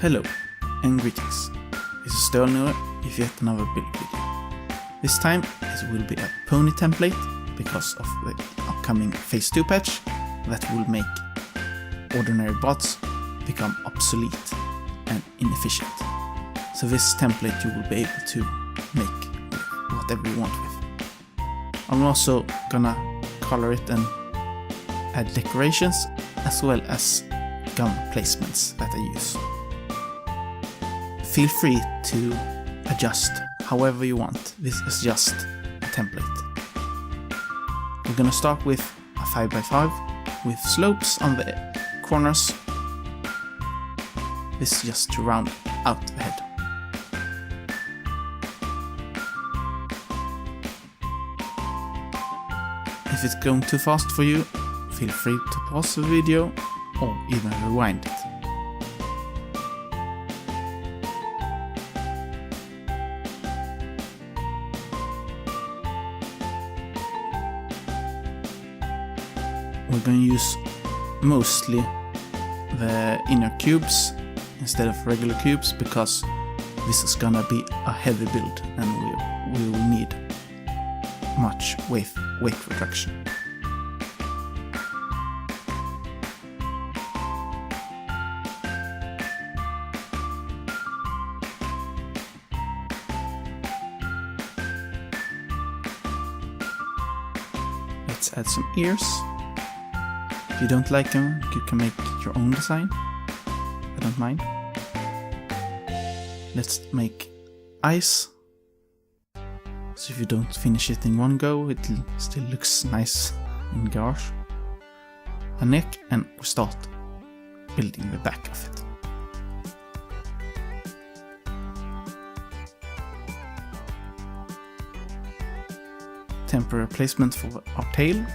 Hello and greetings. This is Stalnore with yet another build video. This time it will be a pony template because of the upcoming phase 2 patch that will make ordinary bots become obsolete and inefficient. So this template you will be able to make whatever you want with. I'm also gonna color it and add decorations as well as gun placements that I use. Feel free to adjust however you want. This is just a template. We're gonna start with a 5x5 with slopes on the corners. This is just to round out the head. If it's going too fast for you, feel free to pause the video or even rewind it. We're going to use mostly the inner cubes instead of regular cubes because this is gonna be a heavy build and we will need much weight reduction. Let's add some ears. If you don't like them, you can make your own design. I don't mind. Let's make eyes. So if you don't finish it in one go, it still looks nice in garage. A neck, and we start building the back of it. Temporary placement for our tail.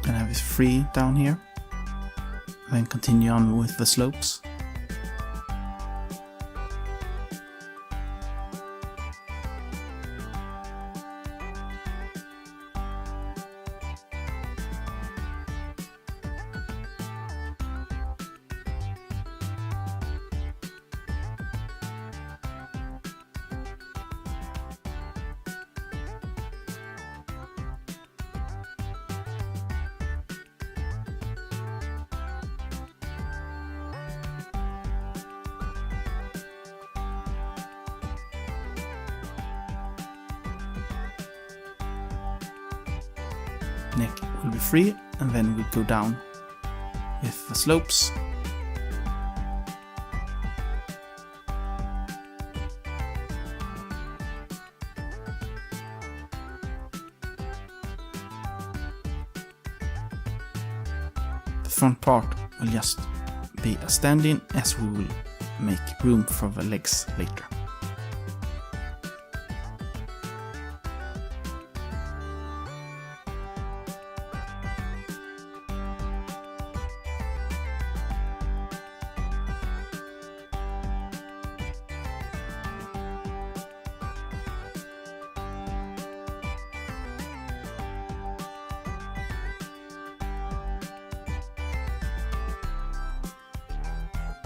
And have it free down here, then continue on with the slopes. Neck will be free, and then we go down with the slopes. The front part will just be a stand-in as we will make room for the legs later.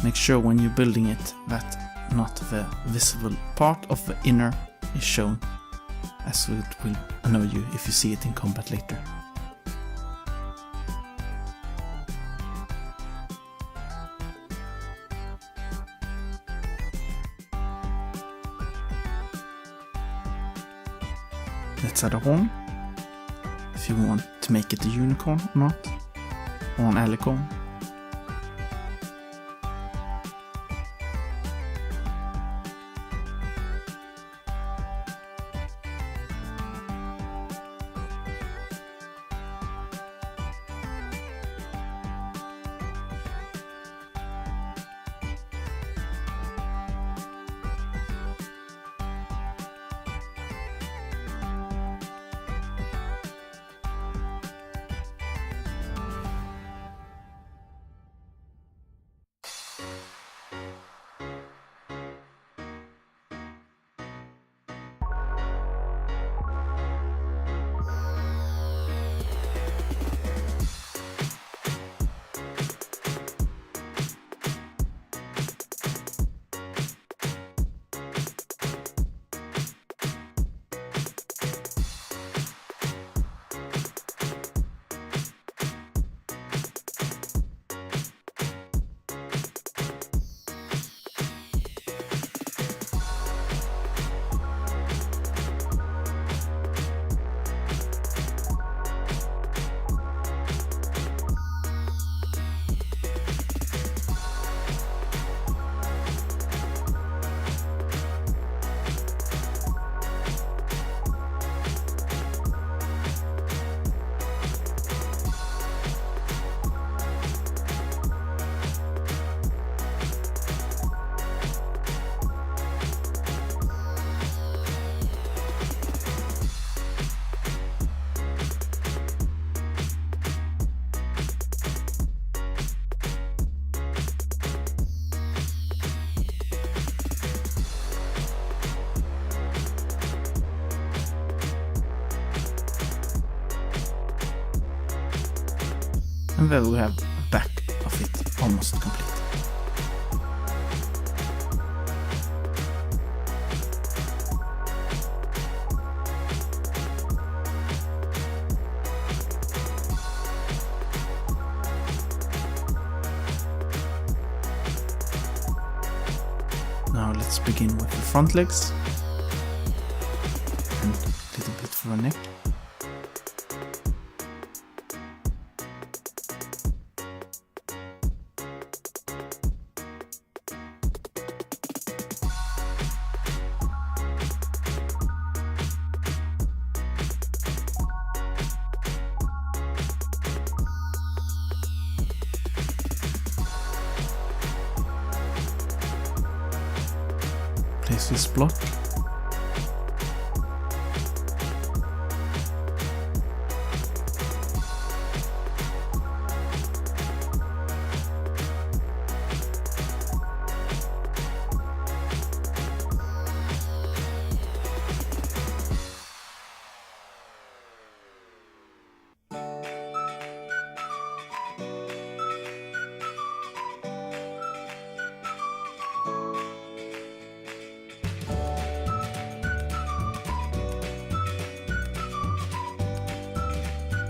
Make sure when you're building it that not the visible part of the inner is shown, as it will annoy you if you see it in combat later. Let's add a horn, if you want to make it a unicorn or not, or an alicorn. And there we have the back of it almost complete. Now let's begin with the front legs and a little bit for the neck. Place this block.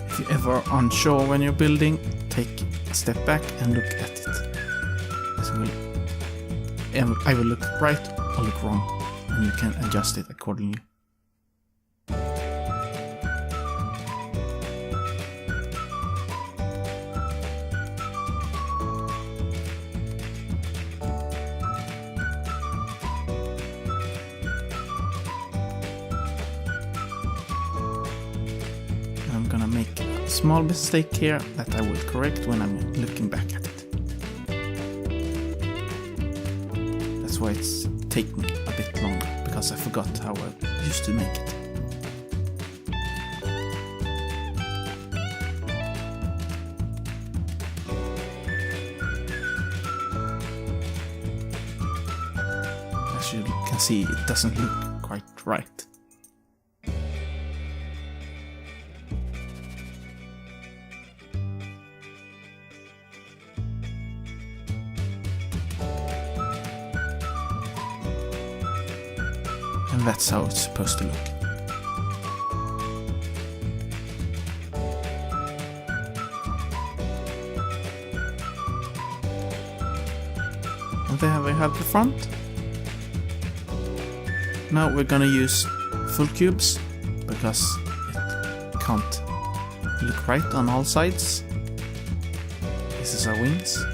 If you're ever unsure when you're building, take a step back and look at it. This will either look right or look wrong, and you can adjust it accordingly. I'm gonna make a small mistake here that I will correct when I'm looking back at it. That's why it's taking me a bit longer, because I forgot how I used to make it. As you can see, it doesn't look quite right. And that's how it's supposed to look. And there we have the front. Now we're gonna use full cubes, because it can't look right on all sides. This is our wings.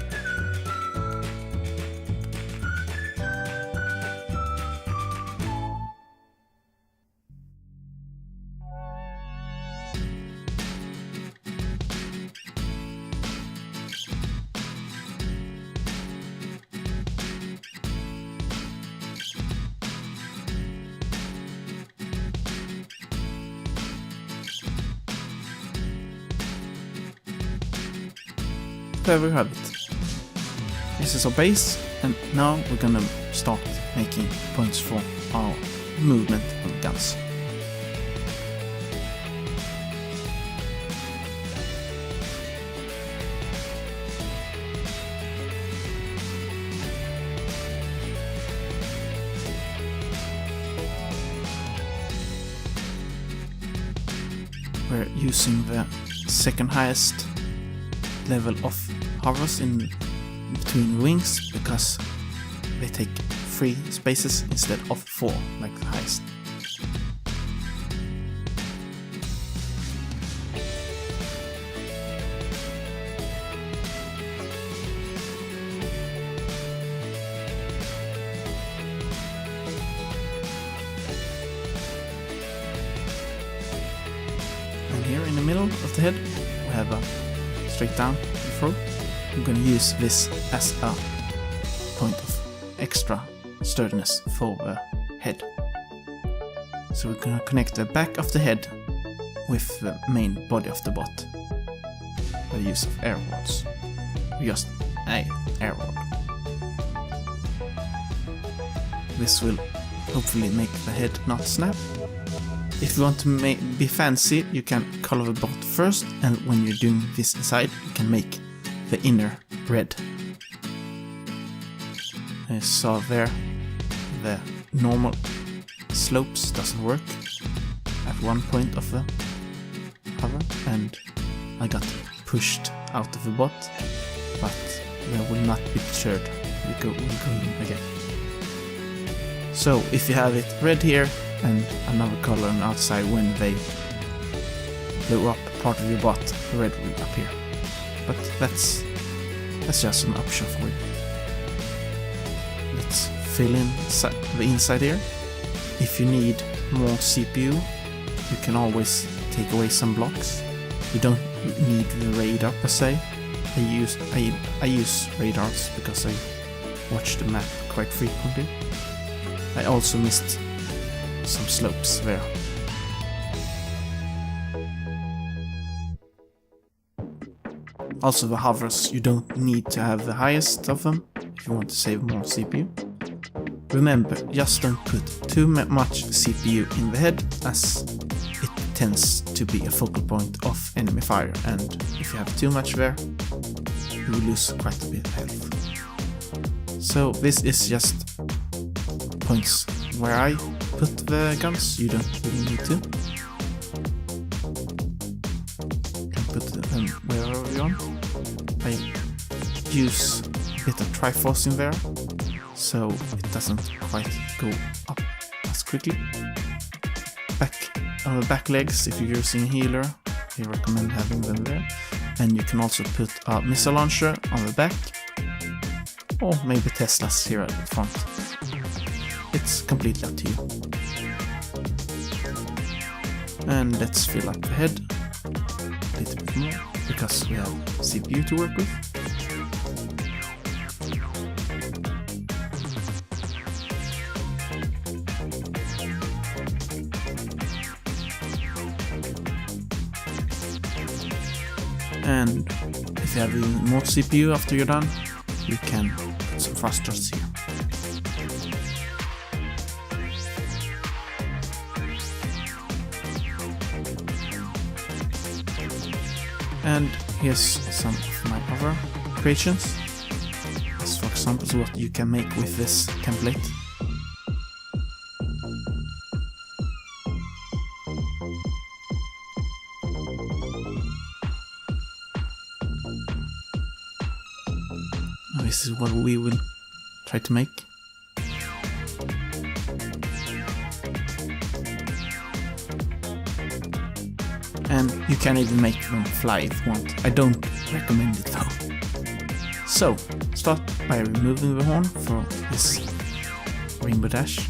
There we have it. This is our base, and now we're gonna start making points for our movement of guns. We're using the second highest level of hovers in between wings, because they take 3 spaces instead of 4 like the highest. And here in the middle of the head we have a straight down the throat. I'm going to use this as a point of extra sturdiness for the head. So we're going to connect the back of the head with the main body of the bot by the use of air rods. Just an air rod. This will hopefully make the head not snap. If you want to be fancy, you can color the bot first, and when you're doing this inside, you can make the inner red. I saw there the normal slopes doesn't work at one point of the hover, and I got pushed out of the bot, but they will not be deterred. We'll go in again. So if you have it red here and another color on the outside, when they blow up part of your bot, the red will appear. But that's just an option for you. Let's fill in the inside here. If you need more CPU, you can always take away some blocks. You don't need the radar per se. I use radars because I watch the map quite frequently. I also missed some slopes there. Also the hovers, you don't need to have the highest of them if you want to save more CPU. Remember, just don't put too much CPU in the head, as it tends to be a focal point of enemy fire, and if you have too much there, you will lose quite a bit of health. So this is just points where I put the guns. You don't really need to. You can put them wherever you want. I use a bit of Triforce in there, so it doesn't quite go up as quickly. Back legs, if you're using a healer, I recommend having them there. And you can also put a missile launcher on the back, or maybe Teslas here at the front. It's completely up to you. And let's fill up the head a little bit more, because we have CPU to work with. And if you have more CPU after you're done, you can put some thrusters here. And here's some of my other creations. As for example, what you can make with this template. This is what we will try to make. And you can even make them fly if you want. I don't recommend it though. So, start by removing the horn for this Rainbow Dash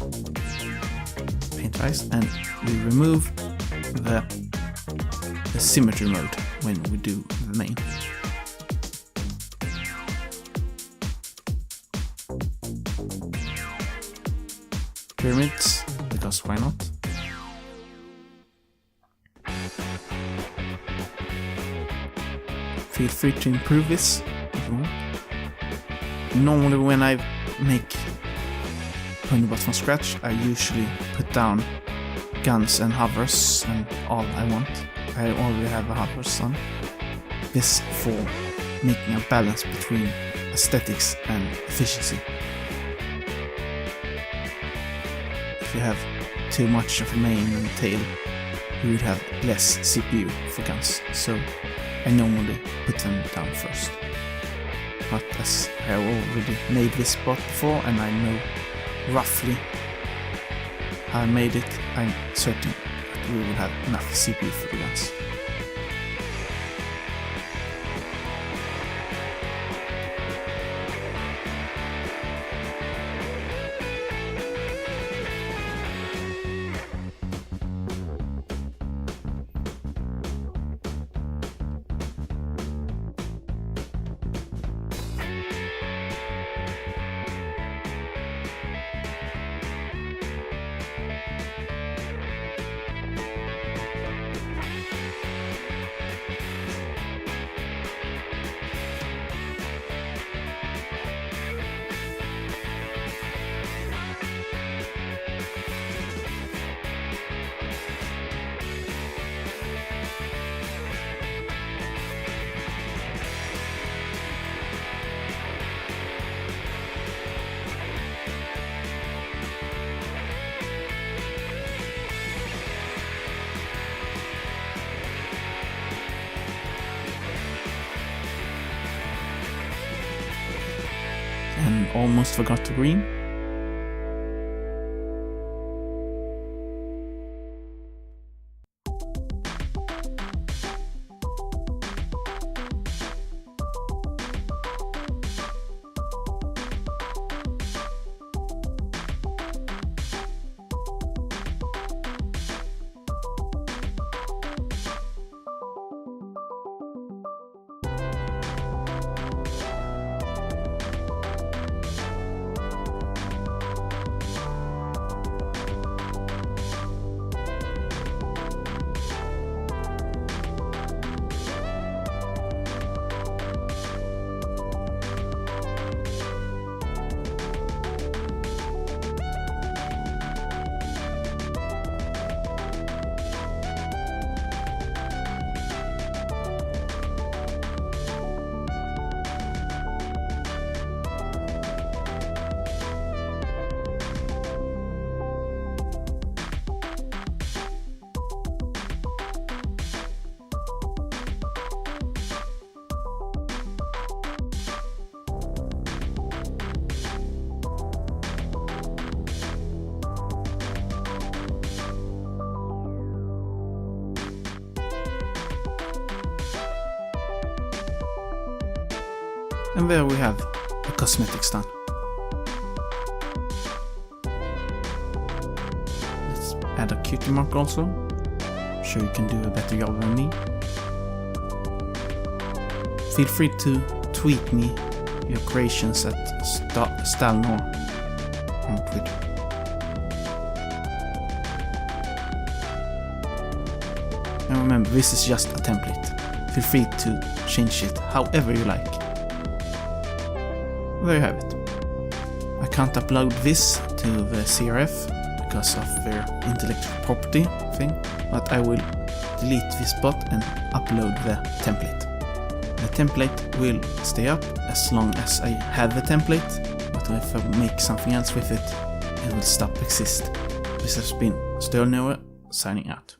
paint eyes, and we remove the symmetry mode when we do the main. Pyramids, because why not? Feel free to improve this if you want. Normally when I make Ponybot from scratch, I usually put down guns and hovers and all I want. I already have a hovers on. This for making a balance between aesthetics and efficiency. If you have too much of a main and tail, you would have less CPU for guns, so I normally put them down first. But as I have already made this bot before and I know roughly how I made it, I'm certain that we will have enough CPU for the guns. and almost forgot to green. And there we have the cosmetics done. Let's add a cutie mark also. I'm sure you can do a better job than me. Feel free to tweet me your creations at Stalnore on Twitter. And remember, this is just a template. Feel free to change it however you like. There you have it. I can't upload this to the CRF because of their intellectual property thing, but I will delete this spot and upload the template. The template will stay up as long as I have the template, but if I make something else with it, it will stop exist. This has been Stalnore signing out.